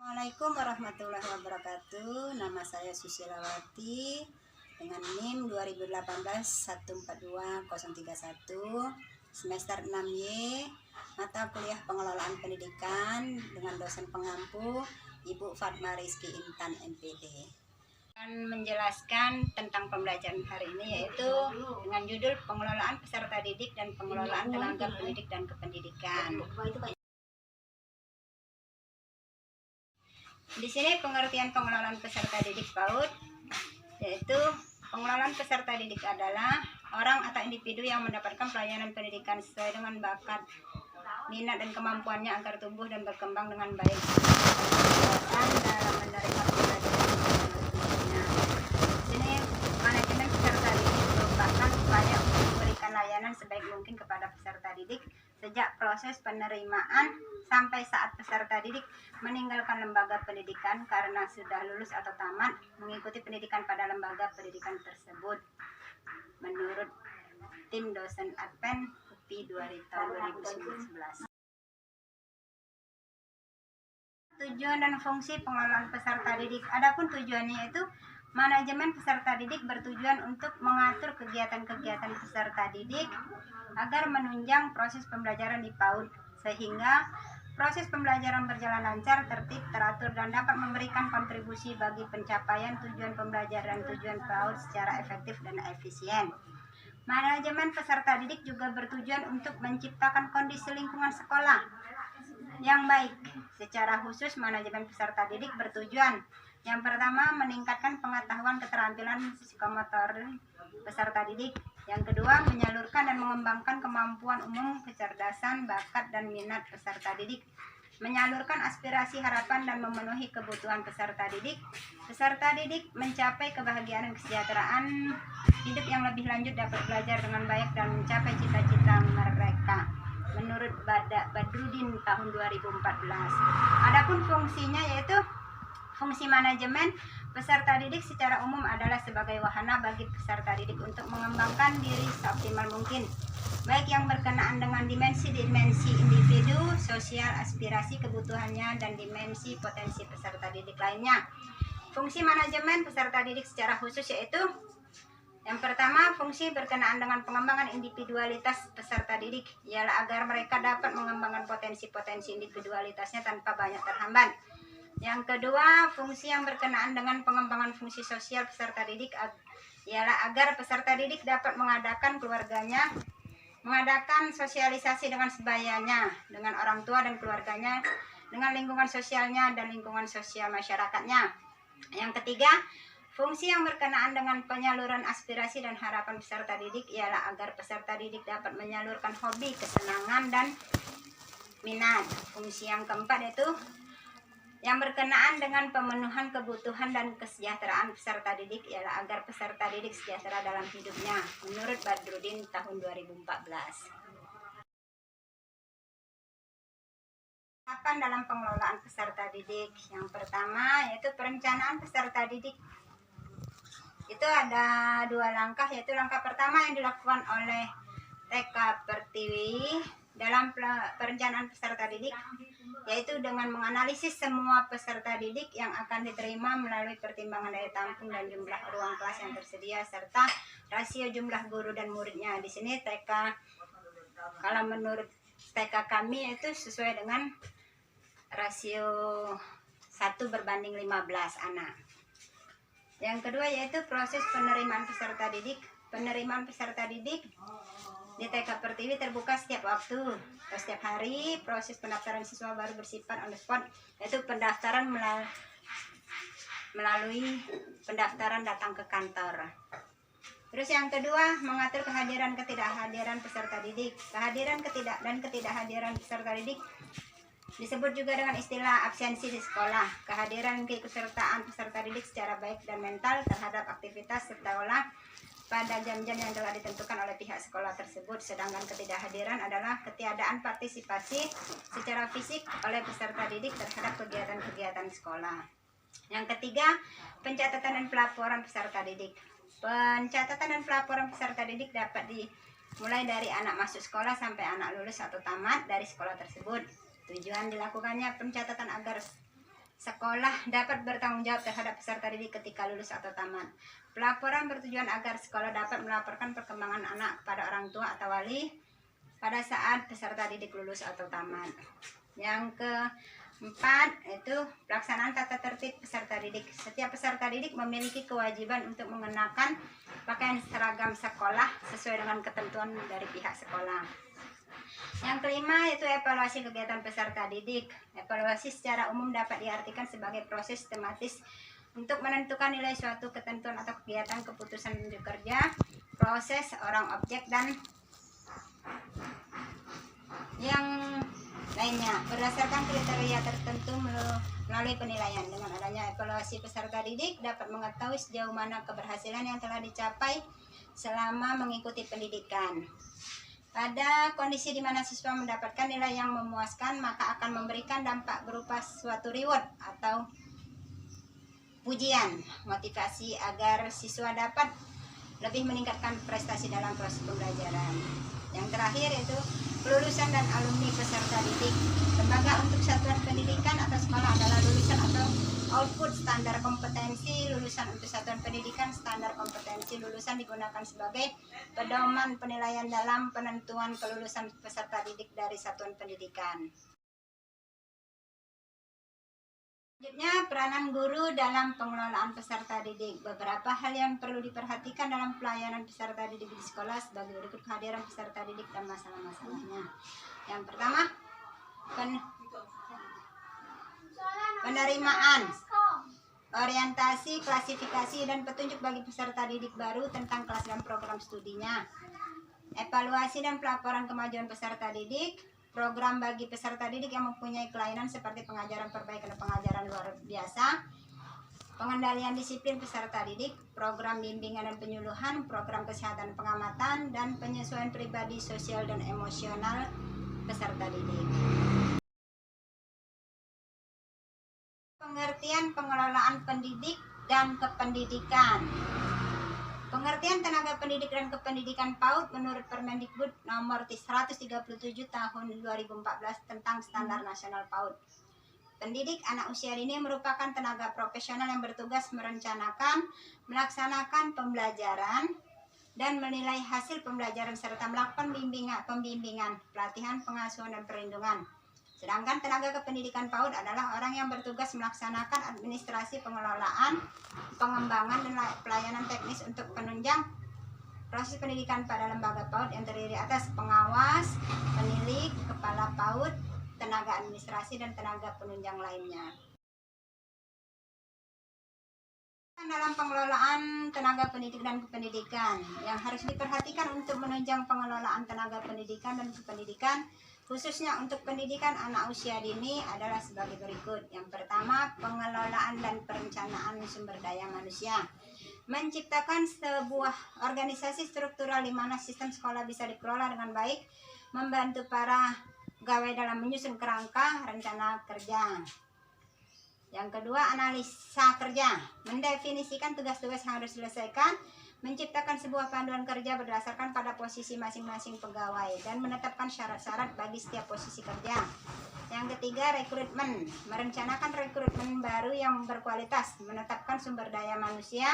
Assalamualaikum warahmatullahi wabarakatuh. Nama saya Susilawati dengan NIM 2018142031, semester 6Y, mata kuliah pengelolaan pendidikan dengan dosen pengampu Ibu Fatma Rizky Intan MPD. Akan menjelaskan tentang pembelajaran hari ini, yaitu dengan judul pengelolaan peserta didik dan pengelolaan tenaga pendidik dan kependidikan. Di sini pengertian pengelolaan peserta didik PAUD, yaitu pengelolaan peserta didik adalah orang atau individu yang mendapatkan pelayanan pendidikan sesuai dengan bakat, minat dan kemampuannya agar tumbuh dan berkembang dengan baik dalam menerima pelajaran. Di sini manajemen peserta didik merupakan upaya untuk memberikan layanan sebaik mungkin kepada peserta didik sejak proses penerimaan sampai saat peserta didik meninggalkan lembaga pendidikan karena sudah lulus atau tamat mengikuti pendidikan pada lembaga pendidikan tersebut. Menurut tim dosen Advent UPI tahun 2011. Tujuan dan fungsi pengelolaan peserta didik. Adapun tujuannya yaitu manajemen peserta didik bertujuan untuk mengatur kegiatan-kegiatan peserta didik agar menunjang proses pembelajaran di PAUD sehingga proses pembelajaran berjalan lancar, tertib, teratur, dan dapat memberikan kontribusi bagi pencapaian tujuan pembelajaran tujuan PAUD secara efektif dan efisien. Manajemen peserta didik juga bertujuan untuk menciptakan kondisi lingkungan sekolah yang baik. Secara khusus, manajemen peserta didik bertujuan yang pertama, meningkatkan pengetahuan keterampilan psikomotor peserta didik. Yang kedua, menyalurkan dan mengembangkan kemampuan umum, kecerdasan, bakat, dan minat peserta didik. Menyalurkan aspirasi, harapan, dan memenuhi kebutuhan peserta didik. Peserta didik mencapai kebahagiaan dan kesejahteraan hidup yang lebih lanjut, dapat belajar dengan baik, dan mencapai cita-cita mereka. Menurut Badrudin tahun 2014. Adapun fungsinya yaitu fungsi manajemen peserta didik secara umum adalah sebagai wahana bagi peserta didik untuk mengembangkan diri seoptimal mungkin, baik yang berkenaan dengan dimensi-dimensi individu, sosial, aspirasi, kebutuhannya, dan dimensi potensi peserta didik lainnya. Fungsi manajemen peserta didik secara khusus yaitu yang pertama, fungsi berkenaan dengan pengembangan individualitas peserta didik ialah agar mereka dapat mengembangkan potensi-potensi individualitasnya tanpa banyak terhambat. Yang kedua, fungsi yang berkenaan dengan pengembangan fungsi sosial peserta didik ialah agar peserta didik dapat mengadakan keluarganya, mengadakan sosialisasi dengan sebayanya, dengan orang tua dan keluarganya, dengan lingkungan sosialnya dan lingkungan sosial masyarakatnya. Yang ketiga, fungsi yang berkenaan dengan penyaluran aspirasi dan harapan peserta didik ialah agar peserta didik dapat menyalurkan hobi, kesenangan, dan minat. Fungsi yang keempat yaitu yang berkenaan dengan pemenuhan kebutuhan dan kesejahteraan peserta didik ialah agar peserta didik sejahtera dalam hidupnya. Menurut Badrudin tahun 2014. Tahapan dalam pengelolaan peserta didik. Yang pertama yaitu perencanaan peserta didik. Itu ada dua langkah, yaitu langkah pertama yang dilakukan oleh TK Pertiwi dalam perencanaan peserta didik, yaitu dengan menganalisis semua peserta didik yang akan diterima melalui pertimbangan daya tampung dan jumlah ruang kelas yang tersedia serta rasio jumlah guru dan muridnya. Di sini TK, kalau menurut TK kami itu sesuai dengan rasio 1:15 anak. Yang kedua yaitu proses penerimaan peserta didik. Penerimaan peserta didik di TK Pertiwi terbuka setiap waktu atau setiap hari. Proses pendaftaran siswa baru bersifat on the spot, yaitu pendaftaran melalui pendaftaran datang ke kantor. Terus yang kedua, mengatur kehadiran ketidakhadiran peserta didik. Kehadiran ketidakhadiran peserta didik disebut juga dengan istilah absensi di sekolah. Kehadiran keikutsertaan peserta didik secara baik dan mental terhadap aktivitas sekolah pada jam-jam yang telah ditentukan oleh pihak sekolah tersebut. Sedangkan ketidakhadiran adalah ketiadaan partisipasi secara fisik oleh peserta didik terhadap kegiatan-kegiatan sekolah. Yang ketiga, pencatatan dan pelaporan peserta didik. Pencatatan dan pelaporan peserta didik dapat dimulai dari anak masuk sekolah sampai anak lulus atau tamat dari sekolah tersebut. Tujuan dilakukannya pencatatan agar sekolah dapat bertanggung jawab terhadap peserta didik ketika lulus atau tamat. Pelaporan bertujuan agar sekolah dapat melaporkan perkembangan anak kepada orang tua atau wali pada saat peserta didik lulus atau tamat. Yang keempat itu pelaksanaan tata tertib peserta didik. Setiap peserta didik memiliki kewajiban untuk mengenakan pakaian seragam sekolah sesuai dengan ketentuan dari pihak sekolah. Yang kelima itu evaluasi kegiatan peserta didik. Evaluasi secara umum dapat diartikan sebagai proses sistematis untuk menentukan nilai suatu ketentuan atau kegiatan, keputusan unjuk kerja, proses, orang, objek, dan yang lainnya berdasarkan kriteria tertentu melalui penilaian. Dengan adanya evaluasi peserta didik dapat mengetahui sejauh mana keberhasilan yang telah dicapai selama mengikuti pendidikan. Pada kondisi di mana siswa mendapatkan nilai yang memuaskan, maka akan memberikan dampak berupa suatu reward atau pujian, motivasi agar siswa dapat lebih meningkatkan prestasi dalam proses pembelajaran. Yang terakhir yaitu kelulusan dan alumni peserta didik. Lembaga untuk satuan pendidikan atau sekolah adalah lulusan atau output standar kompetensi. Lulusan untuk satuan pendidikan, standar kompetensi lulusan digunakan sebagai pedoman penilaian dalam penentuan kelulusan peserta didik dari satuan pendidikan. Selanjutnya, peranan guru dalam pengelolaan peserta didik. Beberapa hal yang perlu diperhatikan dalam pelayanan peserta didik di sekolah sebagai berikut: kehadiran peserta didik dan masalah-masalahnya. Yang pertama, penerimaan, orientasi, klasifikasi, dan petunjuk bagi peserta didik baru tentang kelas dan program studinya. Evaluasi dan pelaporan kemajuan peserta didik. Program bagi peserta didik yang mempunyai kelainan seperti pengajaran perbaikan dan pengajaran luar biasa, pengendalian disiplin peserta didik, program bimbingan dan penyuluhan, program kesehatan pengamatan, dan penyesuaian pribadi, sosial, dan emosional peserta didik. Pengertian pengelolaan pendidik dan kependidikan. Pengertian tenaga pendidik dan kependidikan PAUD menurut Permendikbud nomor 137 tahun 2014 tentang standar nasional PAUD. Pendidik anak usia dini merupakan tenaga profesional yang bertugas merencanakan, melaksanakan pembelajaran, dan menilai hasil pembelajaran serta melakukan pembimbingan, pelatihan, pengasuhan, dan perlindungan. Sedangkan tenaga kependidikan PAUD adalah orang yang bertugas melaksanakan administrasi pengelolaan, pengembangan, dan pelayanan teknis untuk penunjang proses pendidikan pada lembaga PAUD yang terdiri atas pengawas, penilik, kepala PAUD, tenaga administrasi, dan tenaga penunjang lainnya. Dalam pengelolaan tenaga pendidik dan kependidikan yang harus diperhatikan untuk menunjang pengelolaan tenaga pendidikan dan kependidikan, khususnya untuk pendidikan anak usia dini adalah sebagai berikut. Yang pertama, pengelolaan dan perencanaan sumber daya manusia. Menciptakan sebuah organisasi struktural di mana sistem sekolah bisa dikelola dengan baik, membantu para pegawai dalam menyusun kerangka rencana kerja. Yang kedua, analisa kerja. Mendefinisikan tugas-tugas yang harus diselesaikan, menciptakan sebuah panduan kerja berdasarkan pada posisi masing-masing pegawai, dan menetapkan syarat-syarat bagi setiap posisi kerja. Yang ketiga, rekrutmen. Merencanakan rekrutmen baru yang berkualitas, menetapkan sumber daya manusia,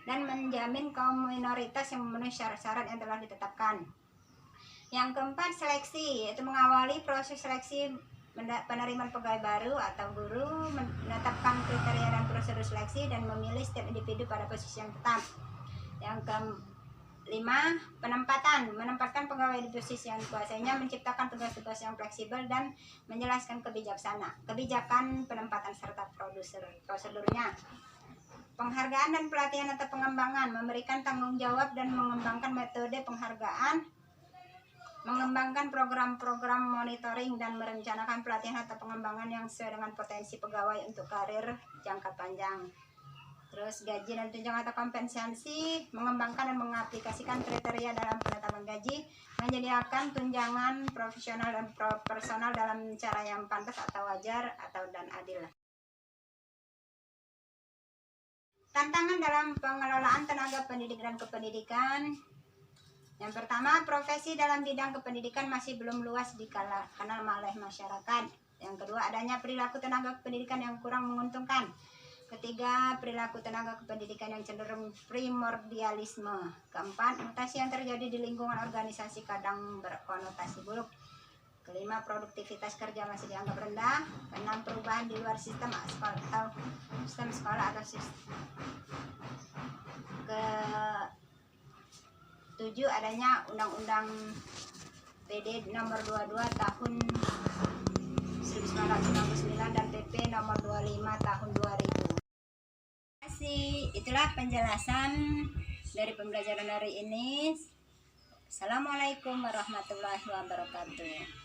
dan menjamin kaum minoritas yang memenuhi syarat-syarat yang telah ditetapkan. Yang keempat, seleksi, yaitu mengawali proses seleksi penerimaan pegawai baru atau guru, menetapkan kriteria dan prosedur seleksi, dan memilih setiap individu pada posisi yang tetap. Yang kelima, menempatkan pegawai di posisi yang dikuasainya, menciptakan tugas-tugas yang fleksibel, dan menjelaskan kebijakan penempatan serta prosedurnya. Penghargaan dan pelatihan atau pengembangan, memberikan tanggung jawab dan mengembangkan metode penghargaan, mengembangkan program-program monitoring, dan merencanakan pelatihan atau pengembangan yang sesuai dengan potensi pegawai untuk karir jangka panjang. Terus gaji dan tunjangan atau kompensasi, mengembangkan dan mengaplikasikan kriteria dalam penetapan gaji, menyediakan tunjangan profesional dan personal dalam cara yang pantas atau wajar dan adil. Tantangan dalam pengelolaan tenaga pendidik dan kependidikan. Yang pertama, profesi dalam bidang kependidikan masih belum luas dikenal oleh masyarakat. Yang kedua, adanya perilaku tenaga kependidikan yang kurang menguntungkan. Ketiga, perilaku tenaga kependidikan yang cenderung primordialisme. Keempat, mutasi yang terjadi di lingkungan organisasi kadang berkonotasi buruk. Kelima, produktivitas kerja masih dianggap rendah. Keenam, perubahan di luar sistem sekolah atau sistem. Ketujuh, adanya Undang-Undang PD nomor 22 tahun 1999 dan PP nomor 25 tahun 2000. Itulah penjelasan dari pembelajaran hari ini. Assalamualaikum warahmatullahi wabarakatuh.